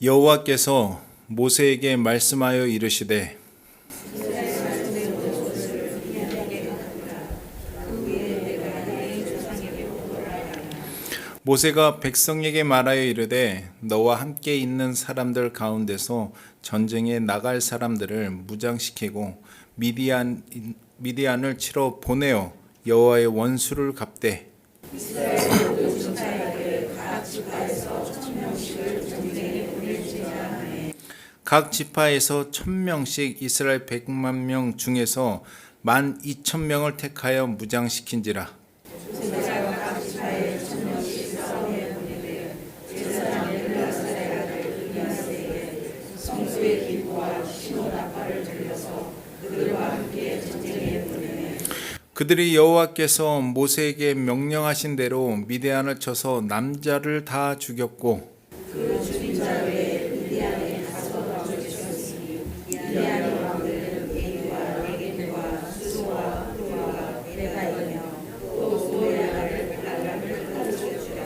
여호와께서 모세에게 말씀하여 이르시되 모세가 백성에게 말하여 이르되 너와 함께 있는 사람들 가운데서 전쟁에 나갈 사람들을 무장시키고 미디안을 치러 보내어 여호와의 원수를 갚되 각 지파에서 1000명씩 이스라엘 100만 명 중에서 12,000명을 택하여 무장시킨지라. 그들이 여호와께서 모세에게 명령하신 대로 미디안을 쳐서 남자를 다 죽였고 그 죽인 자 외에 미디안에 가서 죽였으니 미디안의 왕들은 에기와 에겐과 수소와 후와 에레가이며 또 소야를 발람을 가르쳐주라.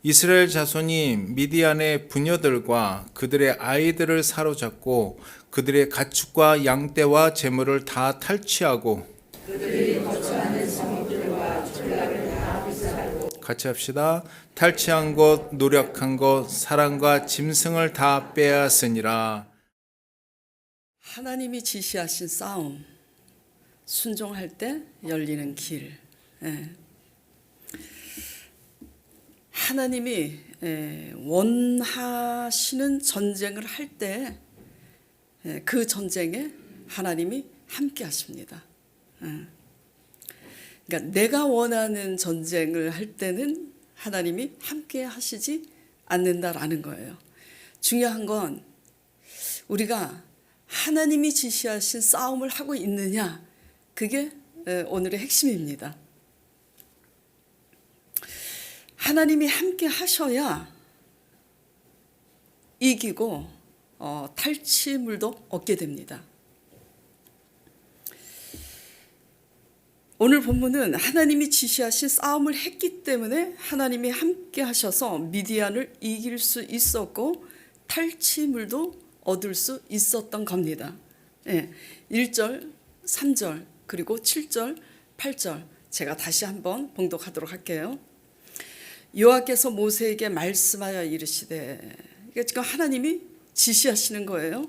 이스라엘 자손이 미디안의 부녀들과 그들의 아이들을 사로잡고 그들의 가축과 양떼와 재물을 다 탈취하고 그들이 거처하는 성읍들과 졸라를 다 불살고 같이 합시다. 탈취한 것, 노력한 것, 사람과 짐승을 다 빼앗으니라. 하나님이 지시하신 싸움, 순종할 때 열리는 길. 하나님이 원하시는 전쟁을 할 때 그 전쟁에 하나님이 함께 하십니다. 그러니까 내가 원하는 전쟁을 할 때는 하나님이 함께 하시지 않는다라는 거예요. 중요한 건 우리가 하나님이 지시하신 싸움을 하고 있느냐, 그게 오늘의 핵심입니다. 하나님이 함께 하셔야 이기고 탈취물도 얻게 됩니다. 오늘 본문은 하나님이 지시하신 싸움을 했기 때문에 하나님이 함께 하셔서 미디안을 이길 수 있었고 탈취물도 얻을 수 있었던 겁니다. 1절, 3절, 그리고 7절, 8절 제가 다시 한번 봉독하도록 할게요. 여호와께서 모세에게 말씀하여 이르시되, 그러니까 지금 하나님이 지시하시는 거예요.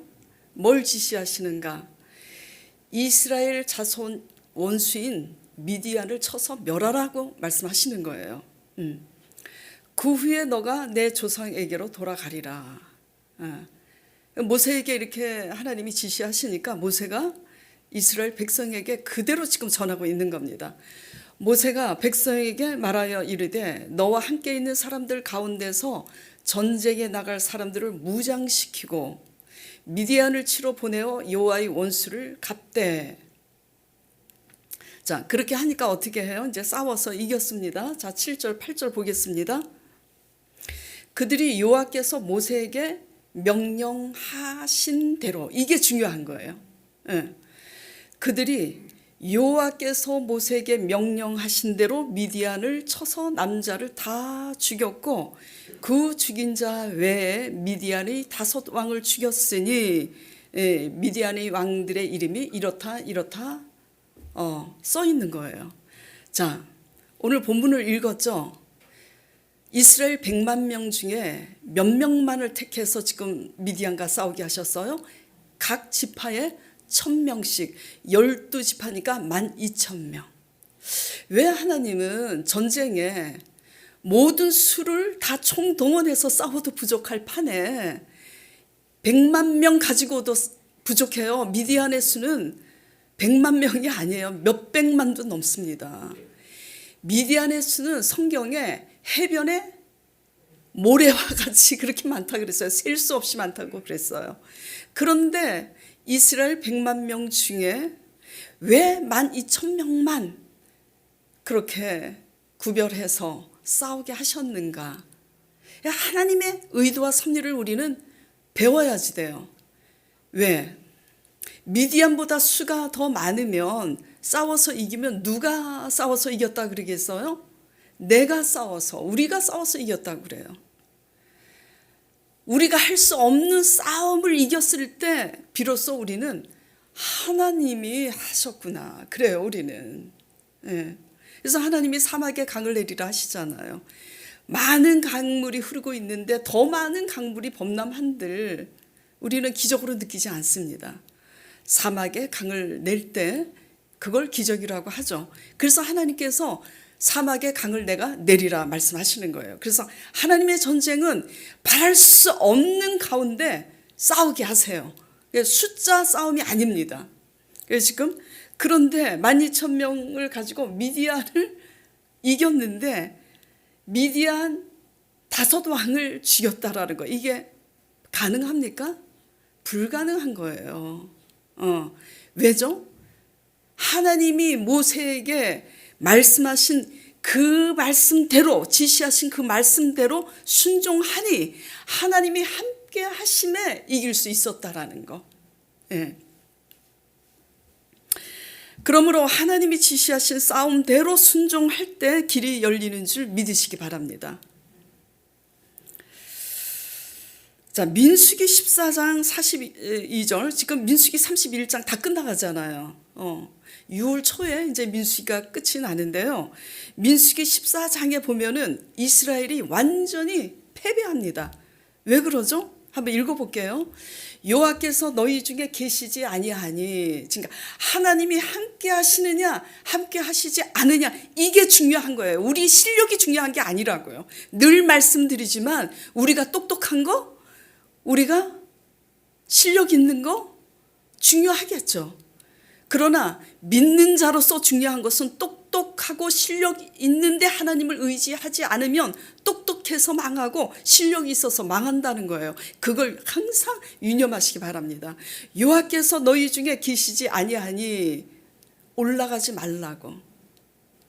뭘 지시하시는가? 이스라엘 자손 원수인 미디안을 쳐서 멸하라고 말씀하시는 거예요. 그 후에 너가 내 조상에게로 돌아가리라. 모세에게 이렇게 하나님이 지시하시니까 모세가 이스라엘 백성에게 그대로 지금 전하고 있는 겁니다. 모세가 백성에게 말하여 이르되 너와 함께 있는 사람들 가운데서 전쟁에 나갈 사람들을 무장시키고 미디안을 치러 보내어 여호와의 원수를 갚되. 자, 그렇게 하니까 어떻게 해요? 이제 싸워서 이겼습니다. 자, 7절, 8절 보겠습니다. 그들이 여호와께서 모세에게 명령하신 대로, 이게 중요한 거예요. 그들이 여호와께서 모세에게 명령하신 대로 미디안을 쳐서 남자를 다 죽였고 그 죽인 자 외에 미디안의 5왕을 죽였으니 미디안의 왕들의 이름이 이렇다 써 있는 거예요. 자, 오늘 본문을 읽었죠. 이스라엘 100만 명 중에 몇 명만을 택해서 지금 미디안과 싸우게 하셨어요? 각 지파에 1000명씩, 12지파니까 12,000명. 왜 하나님은 전쟁에 모든 수를 다 총동원해서 싸워도 부족할 판에 100만 명 가지고도 부족해요. 미디안의 수는 100만 명이 아니에요. 몇백만도 넘습니다. 미디안의 수는 성경에 해변에 모래와 같이 그렇게 많다고 그랬어요. 셀 수 없이 많다고 그랬어요. 그런데 이스라엘 100만 명 중에 왜 12,000명만 그렇게 구별해서 싸우게 하셨는가? 하나님의 의도와 섭리를 우리는 배워야지 돼요. 왜? 미디안보다 수가 더 많으면 싸워서 이기면 누가 싸워서 이겼다 그러겠어요? 내가 싸워서, 우리가 싸워서 이겼다고 그래요. 우리가 할 수 없는 싸움을 이겼을 때 비로소 우리는 하나님이 하셨구나. 그래요, 우리는. 예. 그래서 하나님이 사막에 강을 내리라 하시잖아요. 많은 강물이 흐르고 있는데 더 많은 강물이 범람한들 우리는 기적으로 느끼지 않습니다. 사막에 강을 낼 때 그걸 기적이라고 하죠. 그래서 하나님께서 사막에 강을 내가 내리라 말씀하시는 거예요. 그래서 하나님의 전쟁은 바랄 수 없는 가운데 싸우게 하세요. 숫자 싸움이 아닙니다. 그래서 지금 그런데 12,000명을 가지고 미디안을 이겼는데 미디안 5왕을 죽였다라는 거, 이게 가능합니까? 불가능한 거예요. 왜죠? 하나님이 모세에게 말씀하신 그 말씀대로, 지시하신 그 말씀대로 순종하니 하나님이 함께 하심에 이길 수 있었다라는 거. 예. 그러므로 하나님이 지시하신 싸움대로 순종할 때 길이 열리는 줄 믿으시기 바랍니다. 자, 민수기 14장 42절, 지금 민수기 31장 다 끝나가잖아요. 6월 초에 이제 민수기가 끝이 나는데요. 민수기 14장에 보면은 이스라엘이 완전히 패배합니다. 왜 그러죠? 한번 읽어볼게요. 여호와께서 너희 중에 계시지 아니하니, 그러니까 하나님이 함께 하시느냐 함께 하시지 않느냐, 이게 중요한 거예요. 우리 실력이 중요한 게 아니라고요. 늘 말씀드리지만 우리가 똑똑한 거, 우리가 실력 있는 거 중요하겠죠. 그러나 믿는 자로서 중요한 것은 똑똑하고 실력 있는데 하나님을 의지하지 않으면 똑똑해서 망하고 실력이 있어서 망한다는 거예요. 그걸 항상 유념하시기 바랍니다. 여호와께서 너희 중에 계시지 아니하니 올라가지 말라고.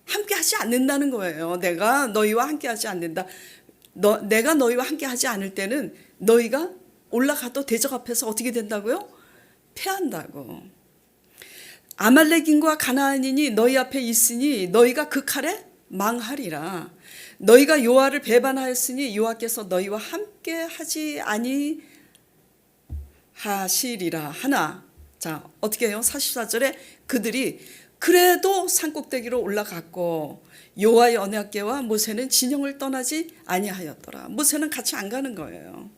함께 하지 않는다는 거예요. 내가 너희와 함께 하지 않는다. 내가 너희와 함께 하지 않을 때는 너희가 올라가도 대적 앞에서 어떻게 된다고요? 패한다고. 아말렉인과 가나안인이 너희 앞에 있으니 너희가 그 칼에 망하리라. 너희가 여호와를 배반하였으니 여호와께서 너희와 함께 하지 아니하시리라 하나. 자, 어떻게 해요? 44절에 그들이 그래도 산꼭대기로 올라갔고 여호와의 언약궤와 모세는 진영을 떠나지 아니하였더라. 모세는 같이 안 가는 거예요.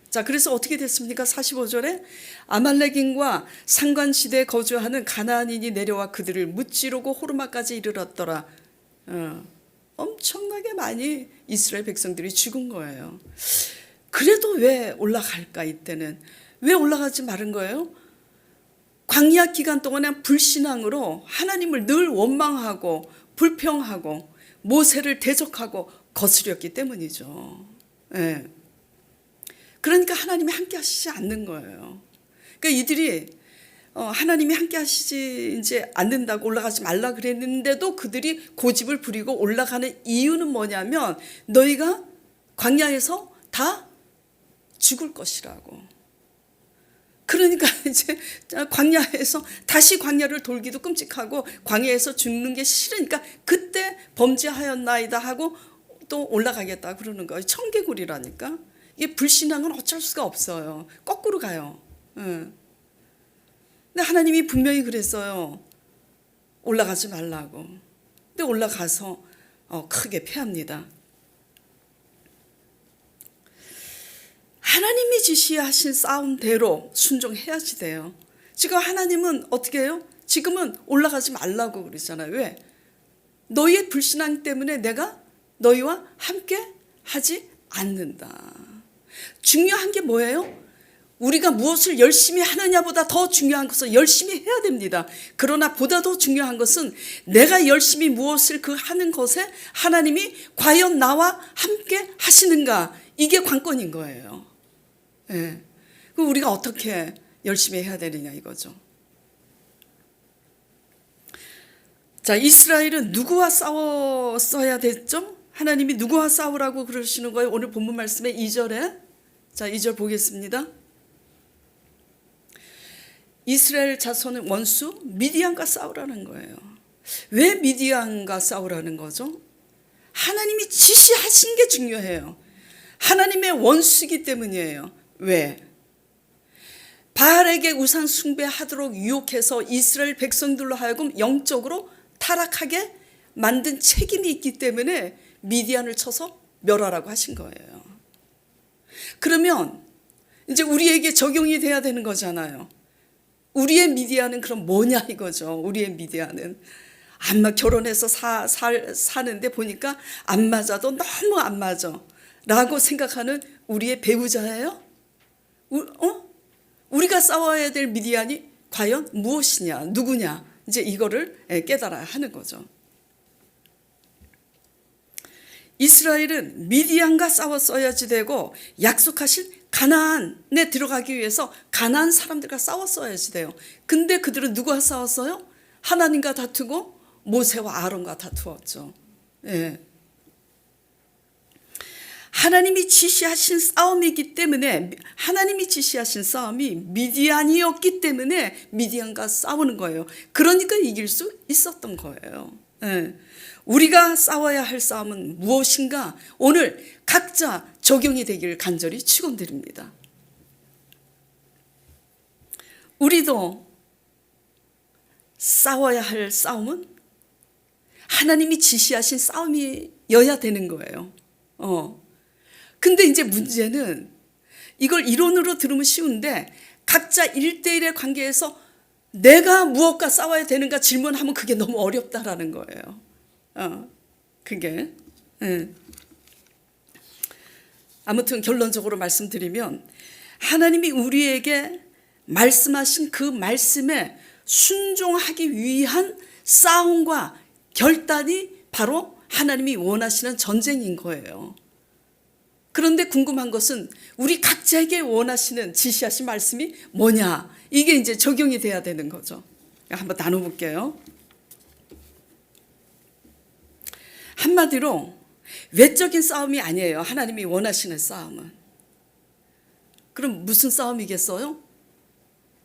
자, 그래서 어떻게 됐습니까? 45절에 아말렉인과 상관시대에 거주하는 가나안인이 내려와 그들을 무찌르고 호르마까지 이르렀더라. 엄청나게 많이 이스라엘 백성들이 죽은 거예요. 그래도 왜 올라갈까? 이때는 왜 올라가지 말은 거예요? 광야 기간 동안에 불신앙으로 하나님을 늘 원망하고 불평하고 모세를 대적하고 거스렸기 때문이죠. 예. 그러니까 하나님이 함께 하시지 않는 거예요. 그러니까 이들이 하나님이 함께 하시지 이제 않는다고 올라가지 말라 그랬는데도 그들이 고집을 부리고 올라가는 이유는 뭐냐면 너희가 광야에서 다 죽을 것이라고. 그러니까 이제 광야에서 다시 광야를 돌기도 끔찍하고 광야에서 죽는 게 싫으니까 그때 범죄하였나이다 하고 또 올라가겠다 그러는 거예요. 청개구리라니까. 이게 불신앙은 어쩔 수가 없어요. 거꾸로 가요. 근데 하나님이 분명히 그랬어요. 올라가지 말라고. 근데 올라가서 크게 패합니다. 하나님이 지시하신 싸움대로 순종해야지 돼요. 지금 하나님은 어떻게 해요? 지금은 올라가지 말라고 그러잖아요. 왜? 너희의 불신앙 때문에 내가 너희와 함께 하지 않는다. 중요한 게 뭐예요? 우리가 무엇을 열심히 하느냐보다 더 중요한 것은 열심히 해야 됩니다. 그러나 보다 더 중요한 것은 내가 열심히 무엇을 그 하는 것에 하나님이 과연 나와 함께 하시는가, 이게 관건인 거예요. 예. 그럼 우리가 어떻게 열심히 해야 되느냐 이거죠. 자, 이스라엘은 누구와 싸웠어야 됐죠? 하나님이 누구와 싸우라고 그러시는 거예요? 오늘 본문 말씀의 2절에. 자, 2절 보겠습니다. 이스라엘 자손은 원수 미디안과 싸우라는 거예요. 왜 미디안과 싸우라는 거죠? 하나님이 지시하신 게 중요해요. 하나님의 원수이기 때문이에요. 왜? 바알에게 우상 숭배하도록 유혹해서 이스라엘 백성들로 하여금 영적으로 타락하게 만든 책임이 있기 때문에 미디안을 쳐서 멸하라고 하신 거예요. 그러면 이제 우리에게 적용이 돼야 되는 거잖아요. 우리의 미디안은 그럼 뭐냐 이거죠. 우리의 미디안은 결혼해서 사는데 보니까 안 맞아도 너무 안 맞아 라고 생각하는 우리의 배우자예요? 우리가 싸워야 될 미디안이 과연 무엇이냐, 누구냐, 이제 이거를 깨달아야 하는 거죠. 이스라엘은 미디안과 싸웠어야지 되고 약속하신 가나안에 들어가기 위해서 가나안 사람들과 싸웠어야지 돼요. 근데 그들은 누구와 싸웠어요? 하나님과 다투고 모세와 아론과 다투었죠. 예. 하나님이 지시하신 싸움이기 때문에, 하나님이 지시하신 싸움이 미디안이었기 때문에 미디안과 싸우는 거예요. 그러니까 이길 수 있었던 거예요. 예. 우리가 싸워야 할 싸움은 무엇인가? 오늘 각자 적용이 되기를 간절히 축원드립니다. 우리도 싸워야 할 싸움은 하나님이 지시하신 싸움이어야 되는 거예요. 근데 이제 문제는 이걸 이론으로 들으면 쉬운데 각자 1대1의 관계에서 내가 무엇과 싸워야 되는가 질문하면 그게 너무 어렵다라는 거예요. 그게. 아무튼 결론적으로 말씀드리면 하나님이 우리에게 말씀하신 그 말씀에 순종하기 위한 싸움과 결단이 바로 하나님이 원하시는 전쟁인 거예요. 그런데 궁금한 것은 우리 각자에게 원하시는 지시하신 말씀이 뭐냐? 이게 이제 적용이 돼야 되는 거죠. 한번 나눠볼게요. 한마디로 외적인 싸움이 아니에요. 하나님이 원하시는 싸움은. 그럼 무슨 싸움이겠어요?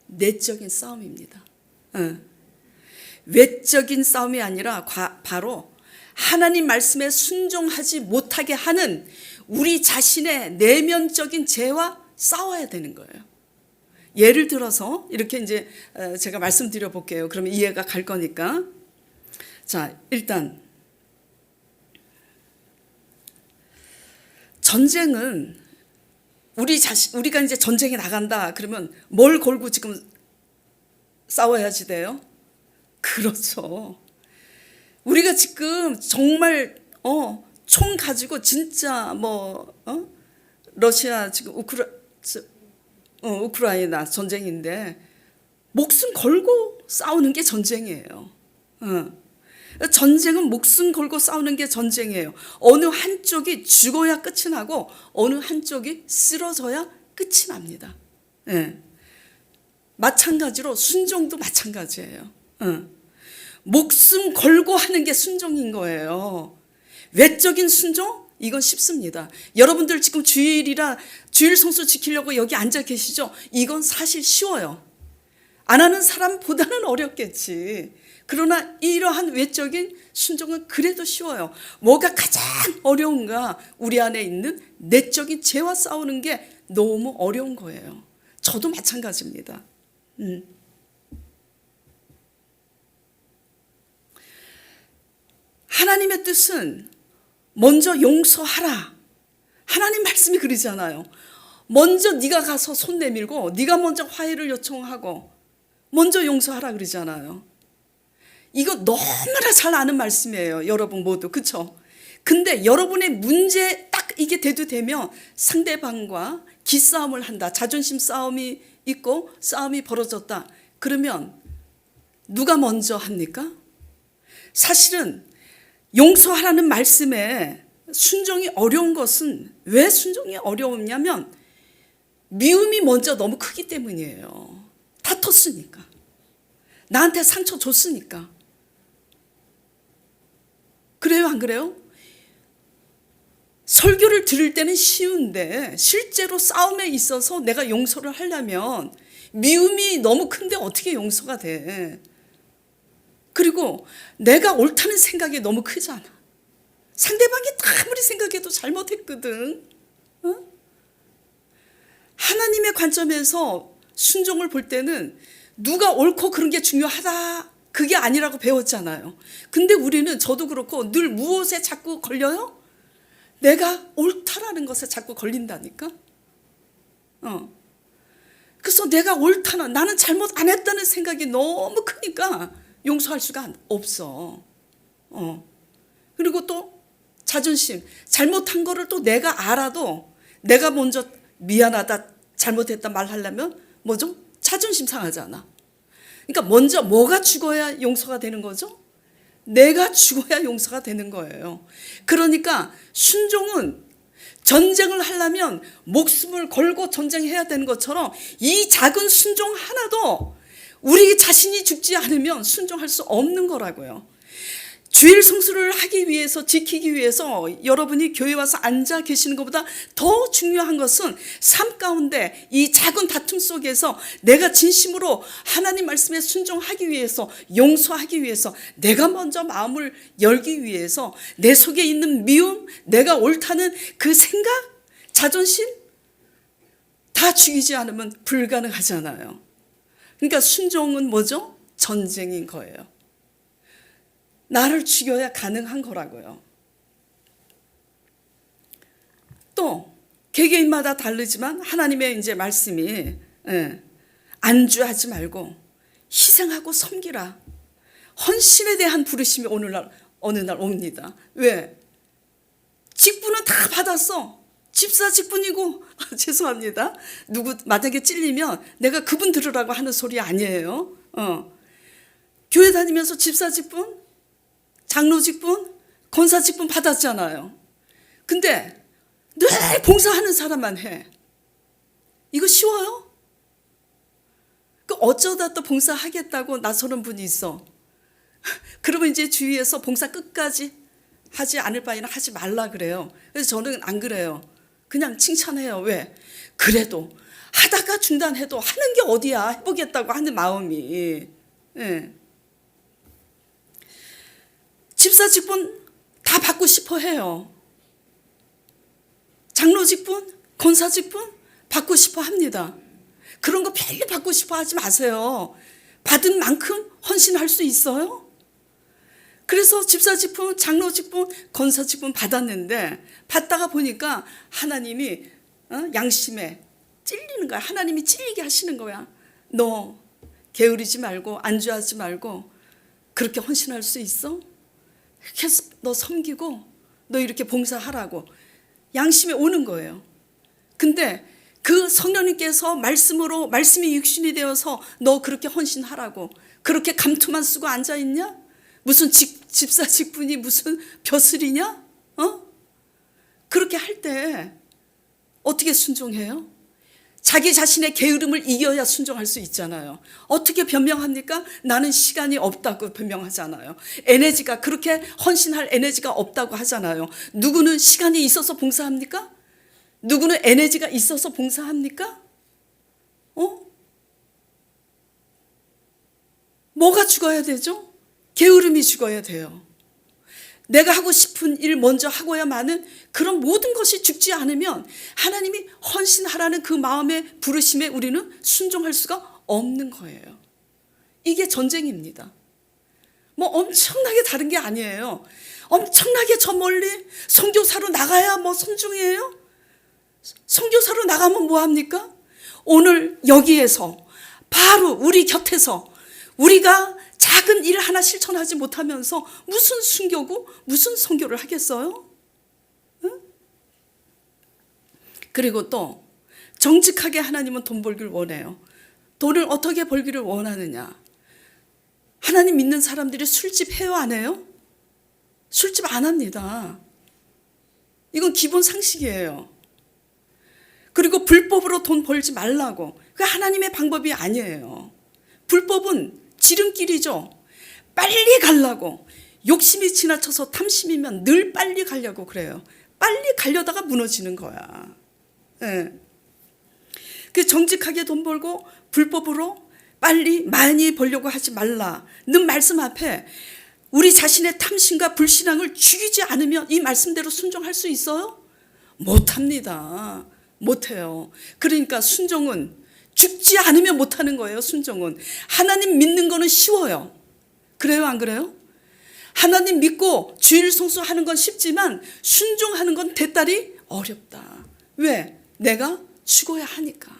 내적인 싸움입니다. 외적인 싸움이 아니라 바로 하나님 말씀에 순종하지 못하게 하는 우리 자신의 내면적인 죄와 싸워야 되는 거예요. 예를 들어서 이렇게 이제 제가 말씀드려 볼게요. 그러면 이해가 갈 거니까. 자, 일단 전쟁은 우리가 이제 전쟁에 나간다 그러면 뭘 걸고 지금 싸워야지 돼요? 그렇죠. 우리가 지금 정말 총 가지고 진짜 러시아 지금 우크라이나 전쟁인데 목숨 걸고 싸우는 게 전쟁이에요. 전쟁은 목숨 걸고 싸우는 게 전쟁이에요. 어느 한쪽이 죽어야 끝이 나고 어느 한쪽이 쓰러져야 끝이 납니다. 마찬가지로 순종도 마찬가지예요. 목숨 걸고 하는 게 순종인 거예요. 외적인 순종? 이건 쉽습니다. 여러분들 지금 주일이라 주일 성수 지키려고 여기 앉아 계시죠? 이건 사실 쉬워요. 안 하는 사람보다는 어렵겠지. 그러나 이러한 외적인 순종은 그래도 쉬워요. 뭐가 가장 어려운가? 우리 안에 있는 내적인 죄와 싸우는 게 너무 어려운 거예요. 저도 마찬가지입니다. 하나님의 뜻은 먼저 용서하라. 하나님 말씀이 그러잖아요. 먼저 네가 가서 손 내밀고 네가 먼저 화해를 요청하고 먼저 용서하라 그러잖아요. 이거 너무나 잘 아는 말씀이에요. 여러분 모두. 그렇죠? 근데 여러분의 문제 딱 이게 대두되면 상대방과 기싸움을 한다. 자존심 싸움이 있고 싸움이 벌어졌다. 그러면 누가 먼저 합니까? 사실은 용서하라는 말씀에 순종이 어려운 것은 왜 순종이 어려웠냐면 미움이 먼저 너무 크기 때문이에요. 다퉜으니까. 나한테 상처 줬으니까. 그래요, 안 그래요? 설교를 들을 때는 쉬운데 실제로 싸움에 있어서 내가 용서를 하려면 미움이 너무 큰데 어떻게 용서가 돼? 그리고 내가 옳다는 생각이 너무 크잖아. 상대방이 아무리 생각해도 잘못했거든. 하나님의 관점에서 순종을 볼 때는 누가 옳고 그런 게 중요하다 그게 아니라고 배웠잖아요. 근데 우리는 저도 그렇고 늘 무엇에 자꾸 걸려요? 내가 옳다라는 것에 자꾸 걸린다니까. 그래서 내가 옳다는 나는 잘못 안 했다는 생각이 너무 크니까 용서할 수가 없어. 그리고 또 자존심, 잘못한 거를 또 내가 알아도 내가 먼저 미안하다, 잘못했다 말하려면 뭐죠? 자존심 상하잖아. 그러니까 먼저 뭐가 죽어야 용서가 되는 거죠? 내가 죽어야 용서가 되는 거예요. 그러니까 순종은 전쟁을 하려면 목숨을 걸고 전쟁해야 되는 것처럼 이 작은 순종 하나도 우리 자신이 죽지 않으면 순종할 수 없는 거라고요. 주일 성수를 하기 위해서 지키기 위해서 여러분이 교회 와서 앉아 계시는 것보다 더 중요한 것은 삶 가운데 이 작은 다툼 속에서 내가 진심으로 하나님 말씀에 순종하기 위해서 용서하기 위해서 내가 먼저 마음을 열기 위해서 내 속에 있는 미움, 내가 옳다는 그 생각, 자존심 다 죽이지 않으면 불가능하잖아요. 그러니까 순종은 뭐죠? 전쟁인 거예요. 나를 죽여야 가능한 거라고요. 또 개개인마다 다르지만 하나님의 이제 말씀이 안주하지 말고 희생하고 섬기라. 헌신에 대한 부르심이 어느 날 옵니다. 왜? 직분은 다 받았어. 집사 직분이고 죄송합니다. 누구 만약에 찔리면 내가 그분 들으라고 하는 소리 아니에요. 교회 다니면서 집사 직분, 장로 직분, 권사 직분 받았잖아요. 근데 늘 봉사하는 사람만 해. 이거 쉬워요? 그 어쩌다 또 봉사하겠다고 나서는 분이 있어. 그러면 이제 주위에서 봉사 끝까지 하지 않을 바에는 하지 말라 그래요. 그래서 저는 안 그래요. 그냥 칭찬해요. 왜? 그래도 하다가 중단해도 하는 게 어디야 해보겠다고 하는 마음이. 집사 직분 다 받고 싶어 해요. 장로 직분, 권사 직분 받고 싶어 합니다. 그런 거 별로 받고 싶어 하지 마세요. 받은 만큼 헌신할 수 있어요. 그래서 집사 직분, 장로 직분, 권사 직분 받았는데 받다가 보니까 하나님이 양심에 찔리는 거야. 하나님이 찔리게 하시는 거야. 너 게으르지 말고 안주하지 말고 그렇게 헌신할 수 있어? 이렇게 너 섬기고 너 이렇게 봉사하라고 양심에 오는 거예요. 근데 그 성령님께서 말씀이 육신이 되어서 너 그렇게 헌신하라고 그렇게 감투만 쓰고 앉아있냐? 무슨 집사 직분이 무슨 벼슬이냐? 그렇게 할 때 어떻게 순종해요? 자기 자신의 게으름을 이겨야 순종할 수 있잖아요. 어떻게 변명합니까? 나는 시간이 없다고 변명하잖아요. 에너지가 그렇게 헌신할 에너지가 없다고 하잖아요. 누구는 시간이 있어서 봉사합니까? 누구는 에너지가 있어서 봉사합니까? 뭐가 죽어야 되죠? 게으름이 죽어야 돼요. 내가 하고 싶은 일 먼저 하고야만은 그런 모든 것이 죽지 않으면 하나님이 헌신하라는 그 마음의 부르심에 우리는 순종할 수가 없는 거예요. 이게 전쟁입니다. 뭐 엄청나게 다른 게 아니에요. 엄청나게 저 멀리 선교사로 나가야 뭐 선중이에요? 선교사로 나가면 뭐 합니까? 오늘 여기에서 바로 우리 곁에서 우리가 작은 일 하나 실천하지 못하면서 무슨 순교고 무슨 선교를 하겠어요? 응? 그리고 또 정직하게 하나님은 돈 벌기를 원해요. 돈을 어떻게 벌기를 원하느냐? 하나님 믿는 사람들이 술집 해요 안 해요? 술집 안 합니다. 이건 기본 상식이에요. 그리고 불법으로 돈 벌지 말라고. 그게 하나님의 방법이 아니에요. 불법은 지름길이죠. 빨리 가려고. 욕심이 지나쳐서 탐심이면 늘 빨리 가려고 그래요. 빨리 가려다가 무너지는 거야. 그 정직하게 돈 벌고 불법으로 빨리 많이 벌려고 하지 말라는 말씀 앞에 우리 자신의 탐심과 불신앙을 죽이지 않으면 이 말씀대로 순종할 수 있어요? 못합니다. 못해요. 그러니까 순종은 죽지 않으면 못하는 거예요. 순종은 하나님 믿는 거는 쉬워요. 그래요, 안 그래요? 하나님 믿고 주일 성수하는 건 쉽지만 순종하는 건 대딸이 어렵다. 왜? 내가 죽어야 하니까.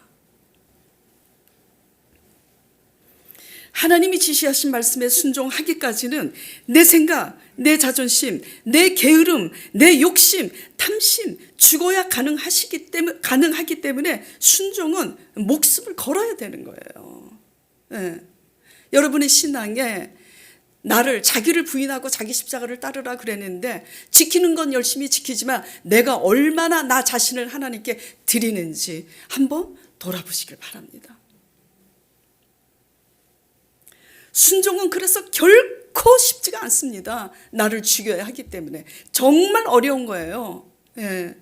하나님이 지시하신 말씀에 순종하기까지는 내 생각, 내 자존심, 내 게으름, 내 욕심, 탐심 죽어야 가능하기 때문에 순종은 목숨을 걸어야 되는 거예요. 네. 여러분의 신앙에 나를 자기를 부인하고 자기 십자가를 따르라 그랬는데 지키는 건 열심히 지키지만 내가 얼마나 나 자신을 하나님께 드리는지 한번 돌아보시길 바랍니다. 순종은 그래서 결코 쉽지가 않습니다. 나를 죽여야 하기 때문에 정말 어려운 거예요. 예.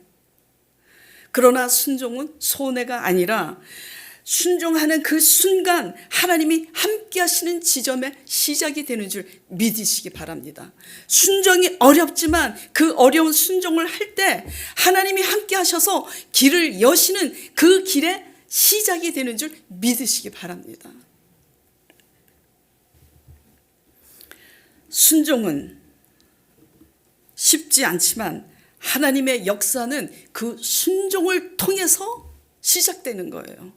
그러나 순종은 손해가 아니라 순종하는 그 순간 하나님이 함께 하시는 지점의 시작이 되는 줄 믿으시기 바랍니다. 순종이 어렵지만 그 어려운 순종을 할 때 하나님이 함께 하셔서 길을 여시는 그 길의 시작이 되는 줄 믿으시기 바랍니다. 순종은 쉽지 않지만 하나님의 역사는 그 순종을 통해서 시작되는 거예요.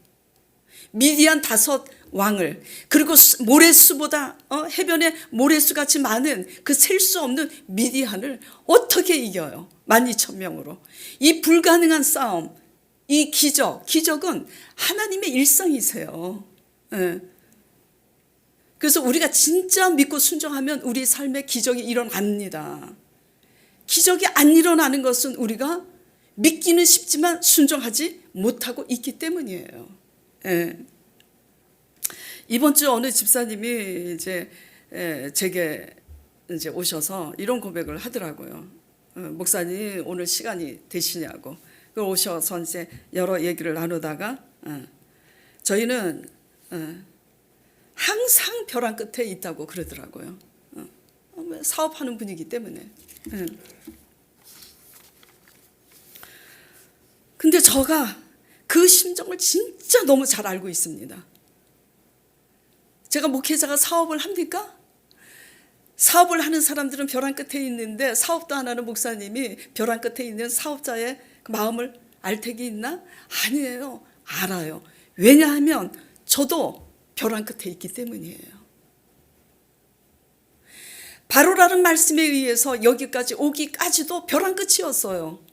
미디안 5 왕을 그리고 모래수보다 해변에 모래수같이 많은 그 셀 수 없는 미디안을 어떻게 이겨요? 12,000명으로. 이 불가능한 싸움, 이 기적은 하나님의 일성이세요. 예. 그래서 우리가 진짜 믿고 순종하면 우리 삶에 기적이 일어납니다. 기적이 안 일어나는 것은 우리가 믿기는 쉽지만 순종하지 못하고 있기 때문이에요. 예. 이번 주 어느 집사님이 제게 오셔서 이런 고백을 하더라고요. 목사님 오늘 시간이 되시냐고. 오셔서 이제 여러 얘기를 나누다가 저희는 항상 벼랑 끝에 있다고 그러더라고요. 사업하는 분이기 때문에. 근데 제가 그 심정을 진짜 너무 잘 알고 있습니다. 제가 목회자가 사업을 합니까? 사업을 하는 사람들은 벼랑 끝에 있는데 사업도 안 하는 목사님이 벼랑 끝에 있는 사업자의 그 마음을 알 택이 있나? 아니에요. 알아요. 왜냐하면 저도 벼랑 끝에 있기 때문이에요. 바로라는 말씀에 의해서 여기까지 오기까지도 벼랑 끝이었어요.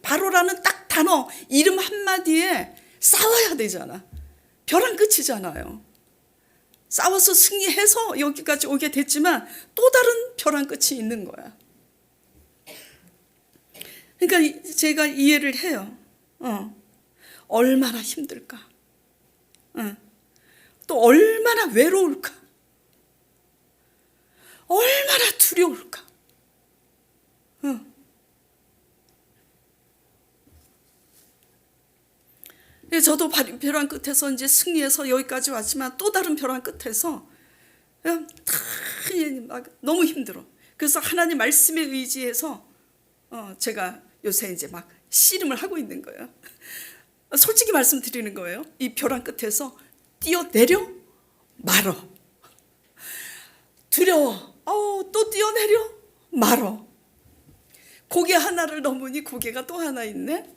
바로라는 딱 단어, 이름 한마디에 싸워야 되잖아. 벼랑 끝이잖아요. 싸워서 승리해서 여기까지 오게 됐지만 또 다른 벼랑 끝이 있는 거야. 그러니까 제가 이해를 해요. 얼마나 힘들까. 또 얼마나 외로울까. 얼마나 두려울까. 저도 벼랑 끝에서 이제 승리해서 여기까지 왔지만 또 다른 벼랑 끝에서 그냥 막 너무 힘들어. 그래서 하나님 말씀에 의지해서 제가 요새 이제 막 씨름을 하고 있는 거예요. 솔직히 말씀드리는 거예요. 이 벼랑 끝에서 뛰어내려 말어. 두려워. 또 뛰어내려 말어. 고개 하나를 넘으니 고개가 또 하나 있네.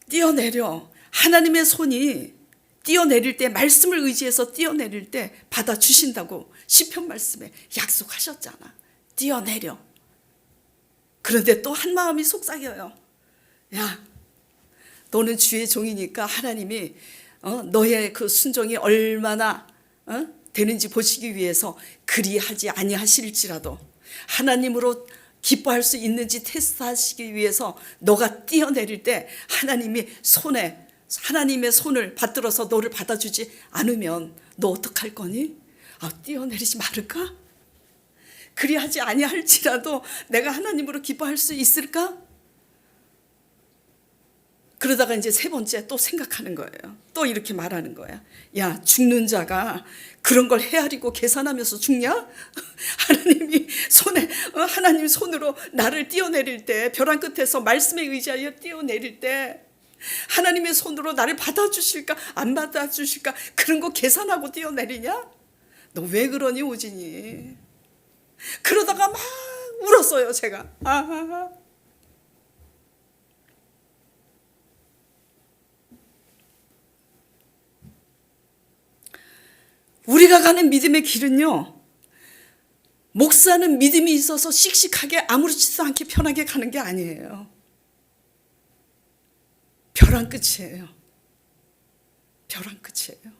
뛰어내려. 하나님의 손이 뛰어내릴 때, 말씀을 의지해서 뛰어내릴 때 받아주신다고 시편 말씀에 약속하셨잖아. 뛰어내려. 그런데 또 한 마음이 속삭여요. 야, 너는 주의 종이니까 하나님이 너의 그 순종이 얼마나 되는지 보시기 위해서 그리하지 아니하실지라도 하나님으로 기뻐할 수 있는지 테스트하시기 위해서 너가 뛰어내릴 때 하나님의 손을 받들어서 너를 받아주지 않으면 너 어떡할 거니? 뛰어내리지 말을까? 그리하지 아니할지라도 내가 하나님으로 기뻐할 수 있을까? 그러다가 이제 세 번째 또 생각하는 거예요. 또 이렇게 말하는 거야. 야, 죽는 자가 그런 걸 헤아리고 계산하면서 죽냐? 하나님 손으로 나를 띄어내릴 때, 벼랑 끝에서 말씀에 의지하여 띄어내릴 때 하나님의 손으로 나를 받아주실까 안 받아주실까 그런 거 계산하고 띄어내리냐? 너 왜 그러니 오진이? 그러다가 막 울었어요 제가. 우리가 가는 믿음의 길은요, 목사는 믿음이 있어서 씩씩하게 아무렇지도 않게 편하게 가는 게 아니에요. 벼랑 끝이에요. 벼랑 끝이에요.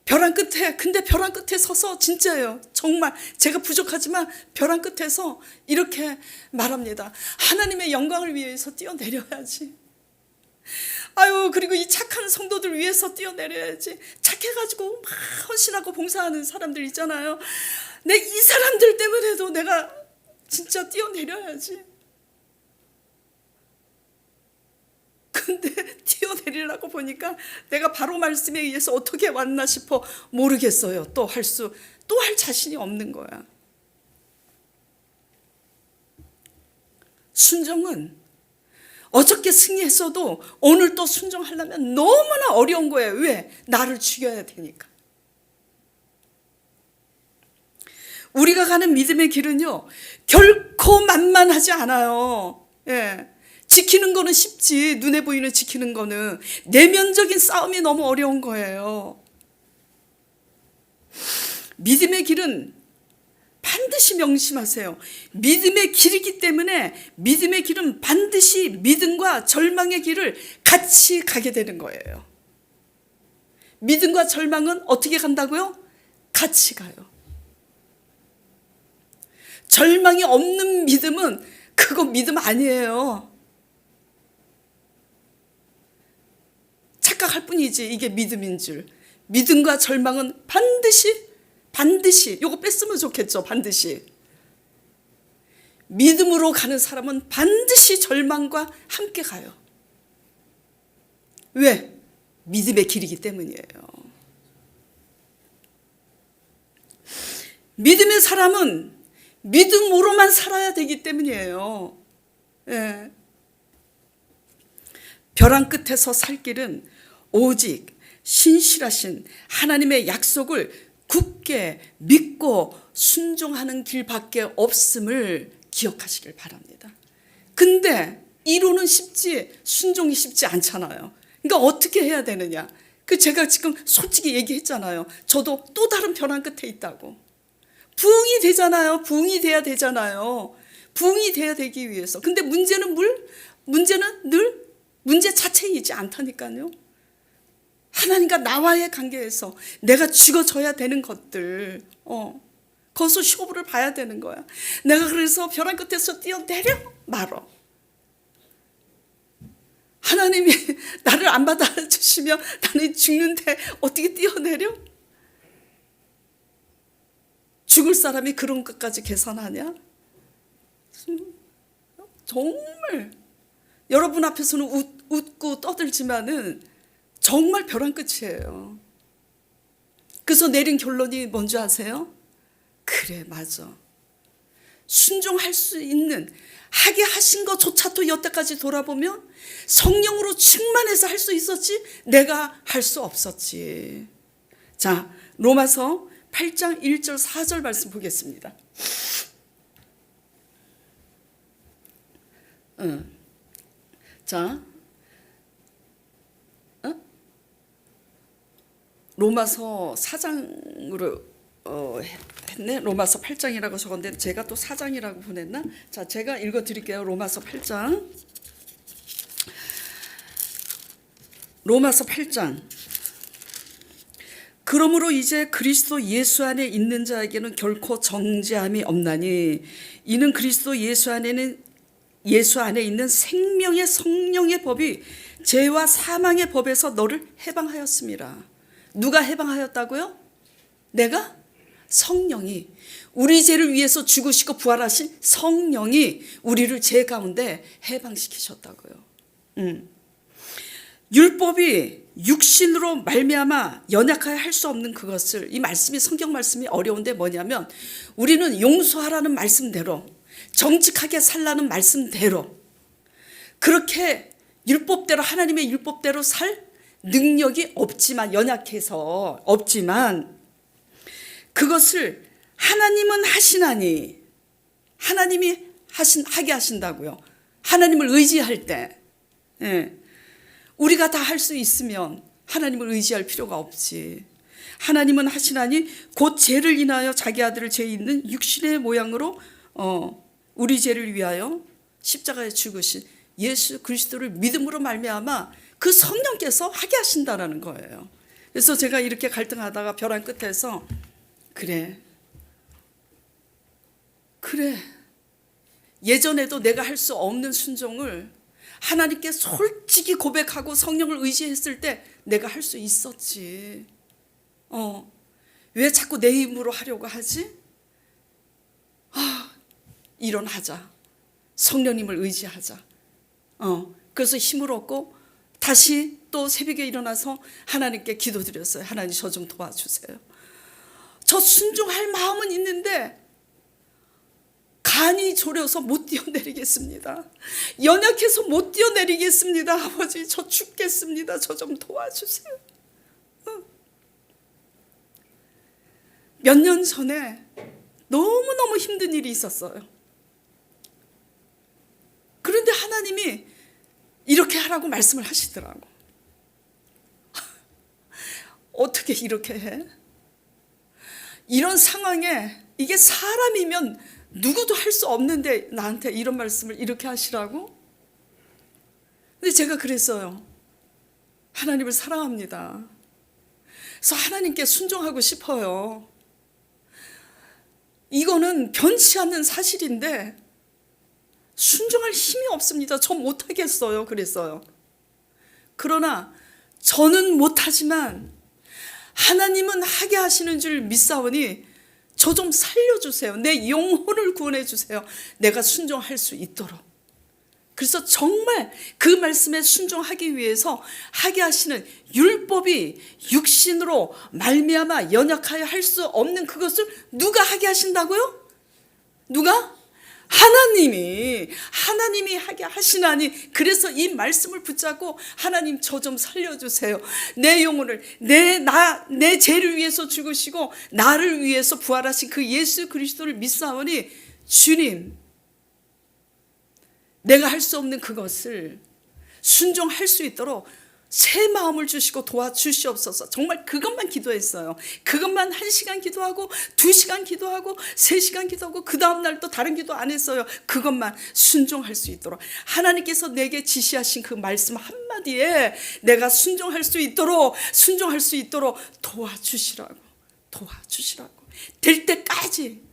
벼랑 끝에, 근데 벼랑 끝에 서서 진짜예요. 정말 제가 부족하지만 벼랑 끝에서 이렇게 말합니다. 하나님의 영광을 위해서 뛰어내려야지. 아유, 그리고 이 착한 성도들 위해서 뛰어내려야지. 착해가지고 막 헌신하고 봉사하는 사람들 있잖아요. 이 사람들 때문에도 내가 진짜 뛰어내려야지. 근데 뛰어내리려고 보니까 내가 바로 말씀에 의해서 어떻게 왔나 싶어 모르겠어요. 또 할 자신이 없는 거야. 순종은 어저께 승리했어도 오늘 또 순종하려면 너무나 어려운 거예요. 왜? 나를 죽여야 되니까. 우리가 가는 믿음의 길은요, 결코 만만하지 않아요. 예. 지키는 거는 쉽지. 눈에 보이는 지키는 거는. 내면적인 싸움이 너무 어려운 거예요. 믿음의 길은 반드시 명심하세요. 믿음의 길이기 때문에 믿음의 길은 반드시 믿음과 절망의 길을 같이 가게 되는 거예요. 믿음과 절망은 어떻게 간다고요? 같이 가요. 절망이 없는 믿음은 그거 믿음 아니에요. 착각할 뿐이지 이게 믿음인 줄. 믿음과 절망은 반드시 요거 뺐으면 좋겠죠. 반드시 믿음으로 가는 사람은 반드시 절망과 함께 가요. 왜? 믿음의 길이기 때문이에요. 믿음의 사람은 믿음으로만 살아야 되기 때문이에요. 예. 벼랑 끝에서 살 길은 오직 신실하신 하나님의 약속을 굳게 믿고 순종하는 길밖에 없음을 기억하시길 바랍니다. 근데 이루는 쉽지 순종이 쉽지 않잖아요. 그러니까 어떻게 해야 되느냐? 제가 지금 솔직히 얘기했잖아요. 저도 또 다른 벼랑 끝에 있다고. 부흥이 되잖아요. 부흥이 돼야 되잖아요. 부흥이 돼야 되기 위해서. 근데 문제는 늘 문제 자체이지 않다니까요. 하나님과 나와의 관계에서 내가 죽어져야 되는 것들, 거기서 쇼부를 봐야 되는 거야. 내가 그래서 벼랑 끝에서 뛰어내려 말어. 하나님이 나를 안 받아주시면 나는 죽는데 어떻게 뛰어내려? 죽을 사람이 그런 것까지 계산하냐? 정말 여러분 앞에서는 웃고 떠들지만은 정말 벼랑 끝이에요. 그래서 내린 결론이 뭔지 아세요? 그래, 맞아. 순종할 수 있는, 하게 하신 것조차도 여태까지 돌아보면 성령으로 충만해서 할 수 있었지 내가 할 수 없었지. 자, 로마서 8장 1절 4절 말씀 보겠습니다. 자, 로마서 4장으로 했네. 로마서 8장이라고 적었는데 제가 또 4장이라고 보냈나? 자, 제가 읽어드릴게요. 로마서 8장. 로마서 8장. 그러므로 이제 그리스도 예수 안에 있는 자에게는 결코 정죄함이 없나니 이는 그리스도 예수 안에 있는 생명의 성령의 법이 죄와 사망의 법에서 너를 해방하였습니다. 누가 해방하였다고요? 내가? 성령이, 우리 죄를 위해서 죽으시고 부활하신 성령이 우리를 죄 가운데 해방시키셨다고요. 율법이 육신으로 말미암아 연약하여 할 수 없는 그것을, 이 말씀이, 성경 말씀이 어려운데 뭐냐면, 우리는 용서하라는 말씀대로, 정직하게 살라는 말씀대로, 그렇게 율법대로, 하나님의 율법대로 살 능력이 없지만, 연약해서 없지만, 그것을 하나님은 하시나니, 하나님이 하게 하신다고요. 하나님을 의지할 때, 우리가 다 할 수 있으면 하나님을 의지할 필요가 없지. 하나님은 하시나니 곧 죄를 인하여 자기 아들을 죄 있는 육신의 모양으로 우리 죄를 위하여 십자가에 죽으신 예수 그리스도를 믿음으로 말미암아 그 성령께서 하게 하신다라는 거예요. 그래서 제가 이렇게 갈등하다가 벼랑 끝에서 그래 예전에도 내가 할 수 없는 순종을 하나님께 솔직히 고백하고 성령을 의지했을 때 내가 할 수 있었지. 왜 자꾸 내 힘으로 하려고 하지? 일어나자. 성령님을 의지하자. 그래서 힘을 얻고 다시 또 새벽에 일어나서 하나님께 기도드렸어요. 하나님, 저 좀 도와주세요. 저 순종할 마음은 있는데 간이 졸여서 못 뛰어내리겠습니다. 연약해서 못 뛰어내리겠습니다. 아버지, 저 죽겠습니다. 저 좀 도와주세요. 몇 년 전에 너무너무 힘든 일이 있었어요. 그런데 하나님이 이렇게 하라고 말씀을 하시더라고. 어떻게 이렇게 해? 이런 상황에, 이게 사람이면 누구도 할 수 없는데 나한테 이런 말씀을 이렇게 하시라고? 근데 제가 그랬어요. 하나님을 사랑합니다. 그래서 하나님께 순종하고 싶어요. 이거는 변치 않는 사실인데 순종할 힘이 없습니다. 저 못하겠어요. 그랬어요. 그러나 저는 못하지만 하나님은 하게 하시는 줄 믿사오니 저 좀 살려주세요. 내 영혼을 구원해 주세요. 내가 순종할 수 있도록. 그래서 정말 그 말씀에 순종하기 위해서 하게 하시는 율법이 육신으로 말미암아 연약하여 할 수 없는 그것을 누가 하게 하신다고요? 누가? 하나님이 하게 하시나니. 그래서 이 말씀을 붙잡고 하나님, 저 좀 살려주세요. 내 영혼을, 내 죄를 위해서 죽으시고 나를 위해서 부활하신 그 예수 그리스도를 믿사오니, 주님, 내가 할 수 없는 그것을 순종할 수 있도록 새 마음을 주시고 도와주시옵소서. 정말 그것만 기도했어요. 그것만 1시간 기도하고 2시간 기도하고 3시간 기도하고 그 다음날 또 다른 기도 안 했어요. 그것만 순종할 수 있도록 하나님께서 내게 지시하신 그 말씀 한마디에 내가 순종할 수 있도록 도와주시라고. 될 때까지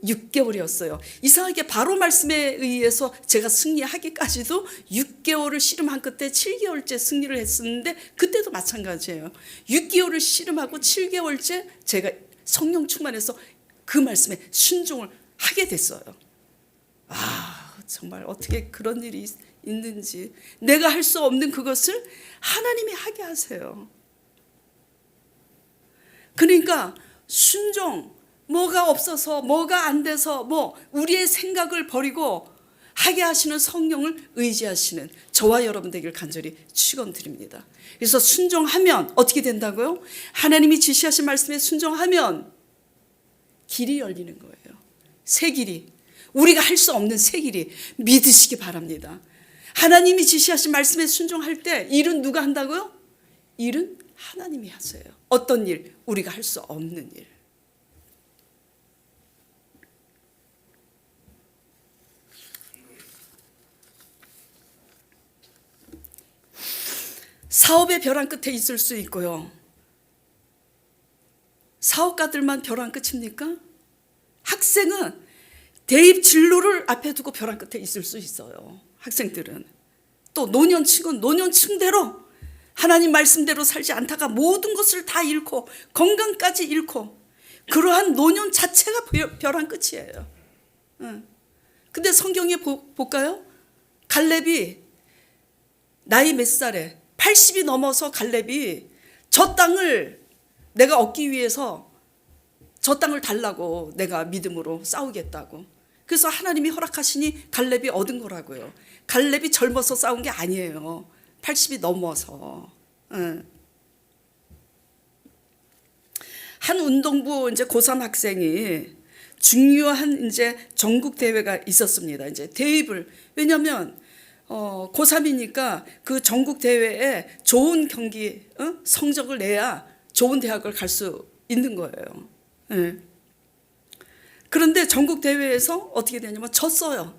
6개월이었어요. 이상하게 바로 말씀에 의해서 제가 승리하기까지도 6개월을 씨름한 끝에 7개월째 승리를 했었는데, 그때도 마찬가지예요. 6개월을 씨름하고 7개월째 제가 성령 충만해서 그 말씀에 순종을 하게 됐어요. 정말 어떻게 그런 일이 있는지. 내가 할 수 없는 그것을 하나님이 하게 하세요. 그러니까 순종, 뭐가 없어서, 뭐가 안 돼서, 우리의 생각을 버리고 하게 하시는 성령을 의지하시는 저와 여러분 되길 간절히 축원드립니다. 그래서 순종하면 어떻게 된다고요? 하나님이 지시하신 말씀에 순종하면 길이 열리는 거예요. 새 길이. 우리가 할 수 없는 새 길이. 믿으시기 바랍니다. 하나님이 지시하신 말씀에 순종할 때 일은 누가 한다고요? 일은 하나님이 하세요. 어떤 일? 우리가 할 수 없는 일. 사업의 벼랑 끝에 있을 수 있고요. 사업가들만 벼랑 끝입니까? 학생은 대입 진로를 앞에 두고 벼랑 끝에 있을 수 있어요. 학생들은. 또 노년층은 노년층대로 하나님 말씀대로 살지 않다가 모든 것을 다 잃고 건강까지 잃고, 그러한 노년 자체가 벼랑 끝이에요. 근데 성경에 볼까요? 갈렙이 나이 몇 살에 80이 넘어서 갈렙이 저 땅을 내가 얻기 위해서 저 땅을 달라고 내가 믿음으로 싸우겠다고. 그래서 하나님이 허락하시니 갈렙이 얻은 거라고요. 갈렙이 젊어서 싸운 게 아니에요. 80이 넘어서. 한 운동부 이제 고3 학생이 중요한 이제 전국 대회가 있었습니다. 이제 대입을, 왜냐면 고3이니까 그 전국 대회에 좋은 경기 성적을 내야 좋은 대학을 갈 수 있는 거예요. 예. 그런데 전국 대회에서 어떻게 되냐면 졌어요.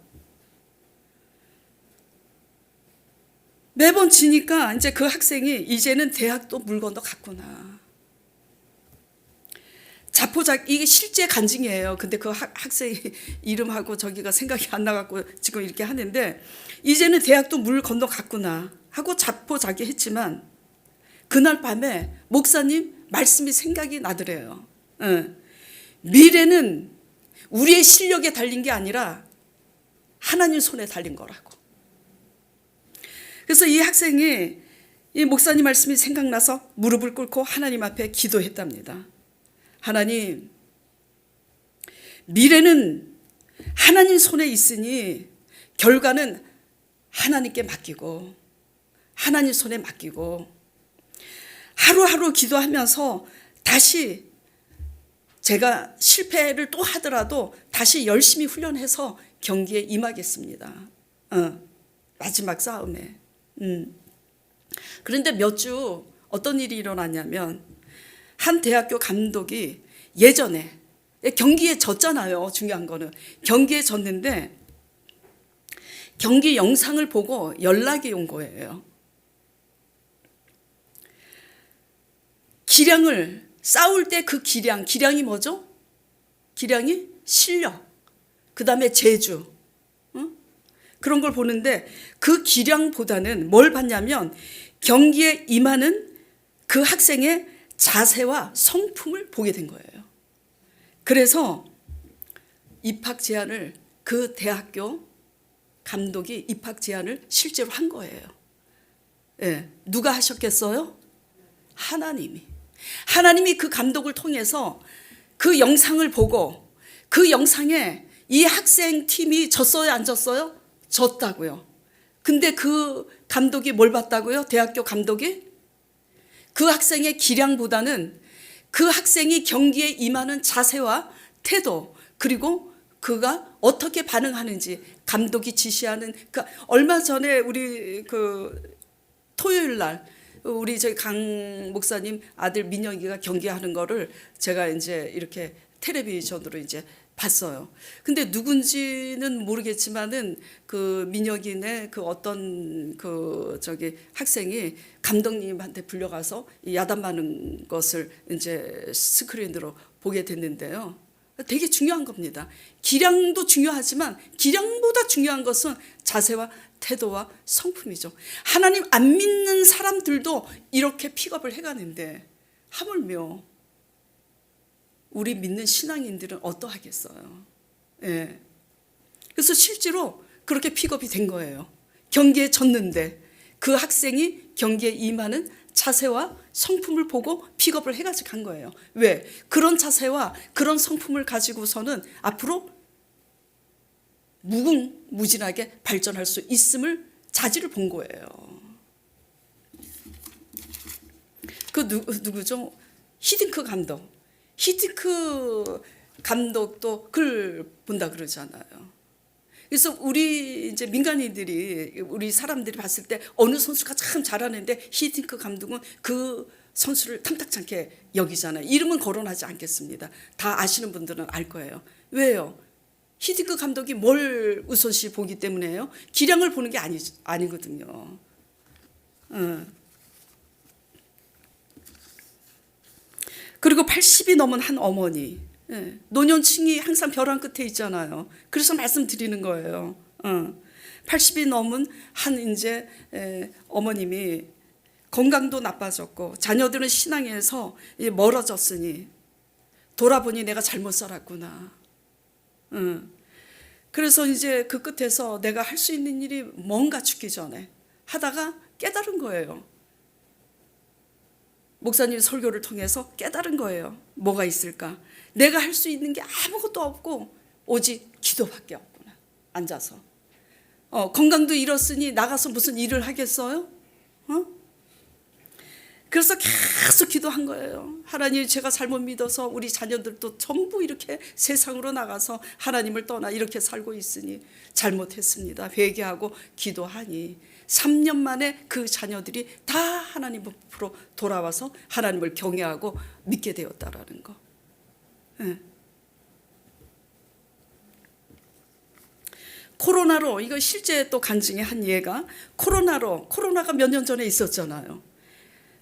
매번 지니까 이제 그 학생이 이제는 대학도 물 건너 갔구나. 자포자, 이게 실제 간증이에요. 근데 그 학생이 이름하고 저기가 생각이 안 나갖고 지금 이렇게 하는데, 이제는 대학도 물 건너 갔구나 하고 자포자기했지만 그날 밤에 목사님 말씀이 생각이 나더래요. 미래는 우리의 실력에 달린 게 아니라 하나님 손에 달린 거라고. 그래서 이 학생이 이 목사님 말씀이 생각나서 무릎을 꿇고 하나님 앞에 기도했답니다. 하나님, 미래는 하나님 손에 있으니 결과는 하나님께 맡기고 하나님 손에 맡기고, 하루하루 기도하면서 다시 제가 실패를 또 하더라도 다시 열심히 훈련해서 경기에 임하겠습니다. 마지막 싸움에. 그런데 몇 주 어떤 일이 일어났냐면, 한 대학교 감독이 예전에 경기에 졌잖아요. 중요한 거는 경기에 졌는데 경기 영상을 보고 연락이 온 거예요. 기량을 싸울 때 그 기량이 뭐죠? 기량이 실력, 그 다음에 재주, 그런 걸 보는데 그 기량보다는 뭘 봤냐면 경기에 임하는 그 학생의 자세와 성품을 보게 된 거예요. 그래서 입학 제안을, 그 대학교 감독이 입학 제안을 실제로 한 거예요. 예, 누가 하셨겠어요? 하나님이 그 감독을 통해서 그 영상을 보고, 그 영상에 이 학생 팀이 졌어요, 안 졌어요? 졌다고요. 근데 그 감독이 뭘 봤다고요? 대학교 감독이 그 학생의 기량보다는 그 학생이 경기에 임하는 자세와 태도, 그리고 그가 어떻게 반응하는지 감독이 지시하는. 얼마 전에 우리 그 토요일 날 우리 저희 강 목사님 아들 민혁이가 경기하는 거를 제가 이제 이렇게 텔레비전으로 이제 봤어요. 근데 누군지는 모르겠지만은 그 민혁이네 그 어떤 그 저기 학생이 감독님한테 불려가서 야단 맞는 것을 이제 스크린으로 보게 됐는데요. 되게 중요한 겁니다. 기량도 중요하지만 기량보다 중요한 것은 자세와 태도와 성품이죠. 하나님 안 믿는 사람들도 이렇게 픽업을 해가는데 하물며 우리 믿는 신앙인들은 어떠하겠어요? 예. 그래서 실제로 그렇게 픽업이 된 거예요. 경기에 졌는데 그 학생이 경기에 임하는 자세와 성품을 보고 픽업을 해가지고 간 거예요. 왜? 그런 자세와 그런 성품을 가지고서는 앞으로 무궁무진하게 발전할 수 있음을 자질을 본 거예요. 그 누구죠? 히딩크 감독. 히딩크 감독도 글 본다 그러잖아요. 그래서 우리 이제 민간인들이, 우리 사람들이 봤을 때 어느 선수가 참 잘하는데 히딩크 감독은 그 선수를 탐탁치 않게 여기잖아요. 이름은 거론하지 않겠습니다. 다 아시는 분들은 알 거예요. 왜요? 히딩크 감독이 뭘 우선시 보기 때문에요? 기량을 보는 게 아니거든요. 그리고 80이 넘은 한 어머니, 노년층이 항상 벼랑 끝에 있잖아요. 그래서 말씀드리는 거예요. 80이 넘은 한 이제 어머님이 건강도 나빠졌고 자녀들은 신앙에서 멀어졌으니 돌아보니 내가 잘못 살았구나. 그래서 이제 그 끝에서 내가 할 수 있는 일이 뭔가 죽기 전에 하다가 깨달은 거예요. 목사님 설교를 통해서 깨달은 거예요. 뭐가 있을까? 내가 할 수 있는 게 아무것도 없고 오직 기도밖에 없구나. 앉아서. 건강도 잃었으니 나가서 무슨 일을 하겠어요? 그래서 계속 기도한 거예요. 하나님, 제가 잘못 믿어서 우리 자녀들도 전부 이렇게 세상으로 나가서 하나님을 떠나 이렇게 살고 있으니 잘못했습니다. 회개하고 기도하니 3년 만에 그 자녀들이 다 하나님 앞으로 돌아와서 하나님을 경외하고 믿게 되었다라는 거. 코로나로, 이거 실제 또 간증의 한 예가, 코로나가 몇 년 전에 있었잖아요.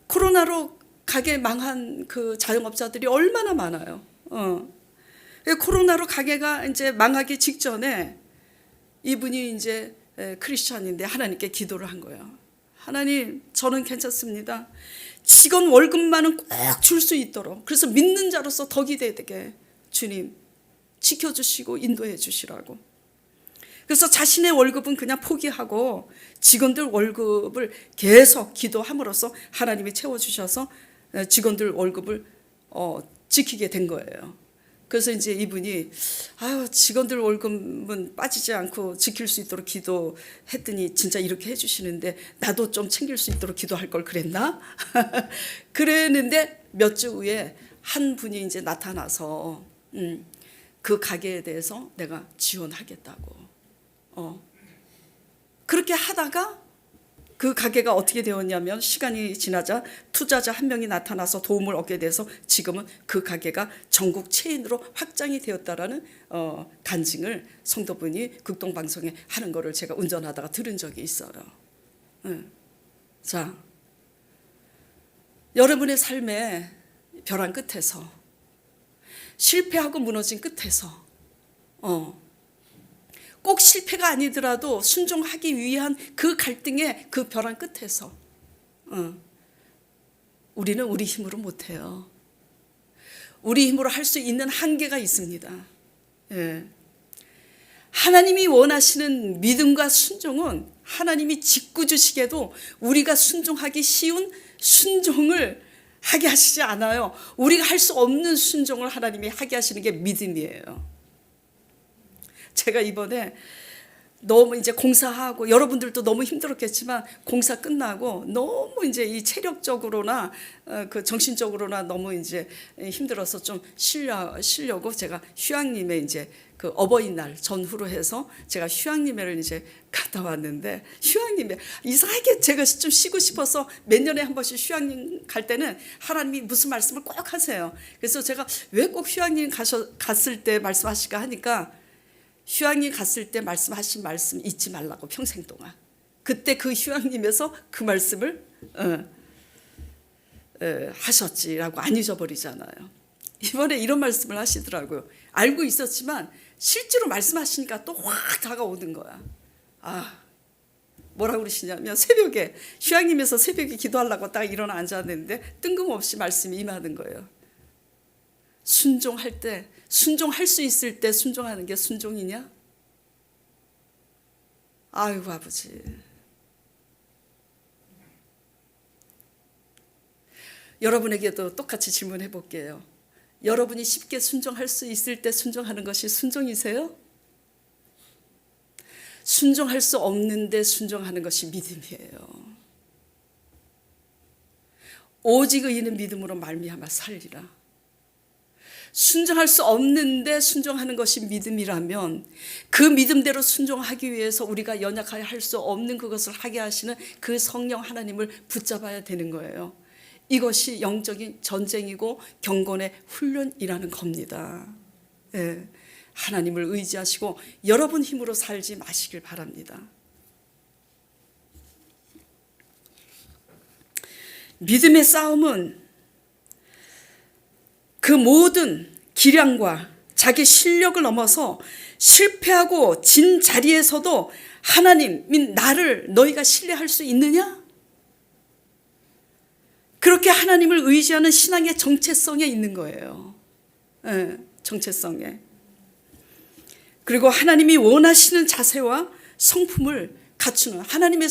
코로나로 가게 망한 그 자영업자들이 얼마나 많아요. 코로나로 가게가 이제 망하기 직전에 이분이 이제 크리스찬인데 하나님께 기도를 한 거예요. 하나님, 저는 괜찮습니다. 직원 월급만은 꼭 줄 수 있도록, 그래서 믿는 자로서 덕이 되게 주님 지켜주시고 인도해 주시라고. 그래서 자신의 월급은 그냥 포기하고 직원들 월급을 계속 기도함으로써 하나님이 채워주셔서 직원들 월급을 지키게 된 거예요. 그래서 이제 이분이 직원들 월급은 빠지지 않고 지킬 수 있도록 기도했더니 진짜 이렇게 해주시는데 나도 좀 챙길 수 있도록 기도할 걸 그랬나? 그랬는데 몇 주 후에 한 분이 이제 나타나서 그 가게에 대해서 내가 지원하겠다고. 그렇게 하다가 그 가게가 어떻게 되었냐면 시간이 지나자 투자자 한 명이 나타나서 도움을 얻게 돼서 지금은 그 가게가 전국 체인으로 확장이 되었다라는 간증을 성도분이 극동방송에 하는 거를 제가 운전하다가 들은 적이 있어요. 자, 여러분의 삶의 벼랑 끝에서 실패하고 무너진 끝에서 꼭 실패가 아니더라도 순종하기 위한 그 갈등의 그 벼랑 끝에서 우리는 우리 힘으로 못해요. 우리 힘으로 할 수 있는 한계가 있습니다. 하나님이 원하시는 믿음과 순종은 하나님이 짓궂으시게도 우리가 순종하기 쉬운 순종을 하게 하시지 않아요. 우리가 할 수 없는 순종을 하나님이 하게 하시는 게 믿음이에요. 제가 이번에 너무 이제 공사하고 여러분들도 너무 힘들었겠지만 공사 끝나고 너무 이제 이 체력적으로나 그 정신적으로나 너무 이제 힘들어서 좀 쉬려고 제가 휴양림에 이제 그 어버이날 전후로 해서 제가 휴양림에를 이제 갔다 왔는데 갔는데 이상하게 제가 좀 쉬고 싶어서 몇 년에 한 번씩 휴양림 갈 때는 하나님이 무슨 말씀을 꼭 하세요. 그래서 제가 왜 꼭 휴양림 갔을 때 말씀하실까 하니까 휴양림 갔을 때 말씀하신 말씀 잊지 말라고 평생 동안. 그때 그 휴양림에서 그 말씀을 하셨지라고 안 잊어버리잖아요. 이번에 이런 말씀을 하시더라고요. 알고 있었지만 실제로 말씀하시니까 또 확 다가오는 거야. 뭐라고 그러시냐면 새벽에 휴양림에서 새벽에 기도하려고 딱 일어나 앉았는데 뜬금없이 말씀이 임하는 거예요. 순종할 때, 순종할 수 있을 때 순종하는 게 순종이냐? 아이고 아버지. 여러분에게도 똑같이 질문해 볼게요. 여러분이 쉽게 순종할 수 있을 때 순종하는 것이 순종이세요? 순종할 수 없는데 순종하는 것이 믿음이에요. 오직 의인은 믿음으로 말미암아 살리라. 순종할 수 없는데 순종하는 것이 믿음이라면 그 믿음대로 순종하기 위해서 우리가 연약하여 할 수 없는 그것을 하게 하시는 그 성령 하나님을 붙잡아야 되는 거예요. 이것이 영적인 전쟁이고 경건의 훈련이라는 겁니다. 하나님을 의지하시고 여러분 힘으로 살지 마시길 바랍니다. 믿음의 싸움은 그 모든 기량과 자기 실력을 넘어서 실패하고 진 자리에서도 하나님, 나를 너희가 신뢰할 수 있느냐? 그렇게 하나님을 의지하는 신앙의 정체성에 있는 거예요. 정체성에. 그리고 하나님이 원하시는 자세와 성품을 갖추는 하나님의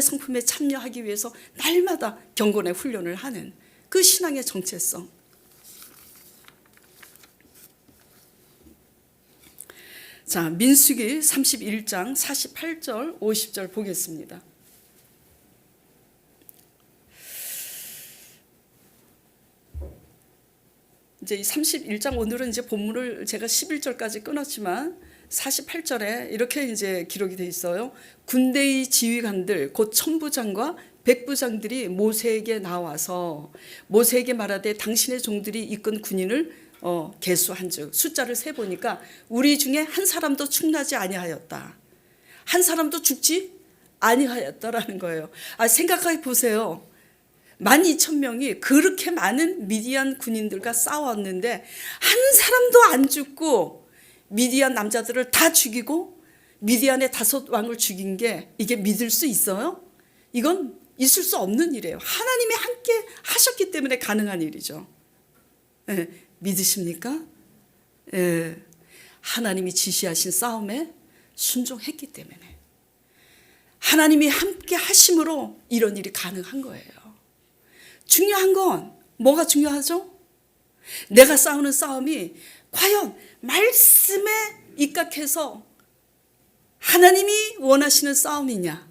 성품에 참여하기 위해서 날마다 경건의 훈련을 하는 그 신앙의 정체성. 자, 민수기 31장 48절 50절 보겠습니다. 이제 이 31장 오늘은 이제 본문을 제가 11절까지 끊었지만 48절에 이렇게 이제 기록이 돼 있어요. 군대의 지휘관들 곧 천부장과 백부장들이 모세에게 나와서 모세에게 말하되 당신의 종들이 이끈 군인을 계수한즉 숫자를 세 보니까 우리 중에 한 사람도 충나지 아니하였다. 한 사람도 죽지 아니하였다라는 거예요. 생각해 보세요. 12,000명이 그렇게 많은 미디안 군인들과 싸웠는데 한 사람도 안 죽고 미디안 남자들을 다 죽이고 미디안의 5왕을 죽인 게 이게 믿을 수 있어요? 이건 있을 수 없는 일이에요. 하나님이 함께 하셨기 때문에 가능한 일이죠. 네, 믿으십니까? 네, 하나님이 지시하신 싸움에 순종했기 때문에 하나님이 함께 하심으로 이런 일이 가능한 거예요. 중요한 건 뭐가 중요하죠? 내가 싸우는 싸움이 과연 말씀에 입각해서 하나님이 원하시는 싸움이냐,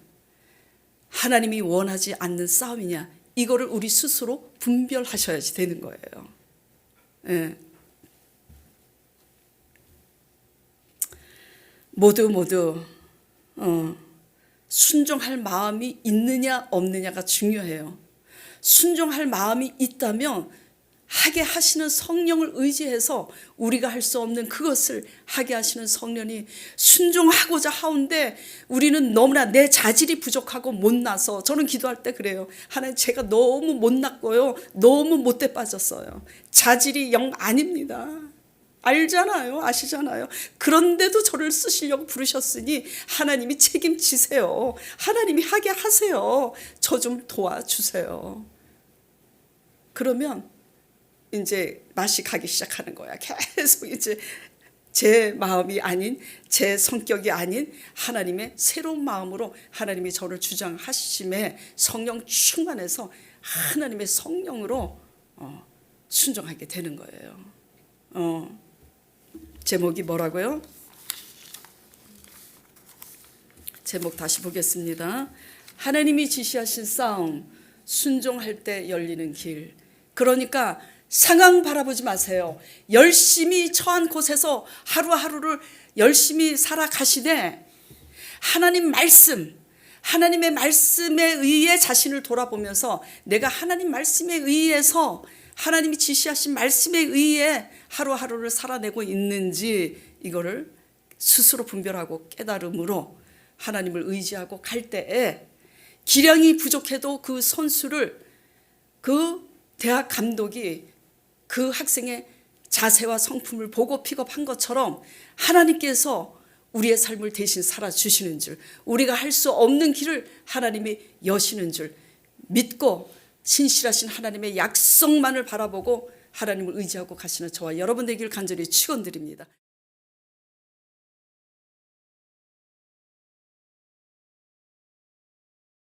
하나님이 원하지 않는 싸움이냐, 이거를 우리 스스로 분별하셔야지 되는 거예요. 네. 모두 순종할 마음이 있느냐 없느냐가 중요해요. 순종할 마음이 있다면 하게 하시는 성령을 의지해서 우리가 할 수 없는 그것을 하게 하시는 성령이 순종하고자 하는데 우리는 너무나 내 자질이 부족하고 못나서 저는 기도할 때 그래요. 하나님 제가 너무 못났고요. 너무 못돼 빠졌어요. 자질이 영 아닙니다. 알잖아요. 아시잖아요. 그런데도 저를 쓰시려고 부르셨으니 하나님이 책임지세요. 하나님이 하게 하세요. 저 좀 도와주세요. 그러면 이제 맛이 가기 시작하는 거야. 계속 이제 제 마음이 아닌 제 성격이 아닌 하나님의 새로운 마음으로 하나님이 저를 주장하심에 성령 충만해서 하나님의 성령으로 순종하게 되는 거예요. 제목이 뭐라고요? 제목 다시 보겠습니다. 하나님이 지시하신 싸움, 순종할 때 열리는 길. 그러니까 상황 바라보지 마세요. 열심히 처한 곳에서 하루하루를 열심히 살아가시되 하나님 말씀, 하나님의 말씀에 의해 자신을 돌아보면서 내가 하나님 말씀에 의해서 하나님이 지시하신 말씀에 의해 하루하루를 살아내고 있는지 이거를 스스로 분별하고 깨달음으로 하나님을 의지하고 갈 때에 기량이 부족해도 그 선수를 그 대학 감독이 그 학생의 자세와 성품을 보고 픽업한 것처럼 하나님께서 우리의 삶을 대신 살아주시는 줄, 우리가 할 수 없는 길을 하나님이 여시는 줄 믿고 신실하신 하나님의 약속만을 바라보고 하나님을 의지하고 가시는 저와 여러분 되기를 간절히 축원드립니다.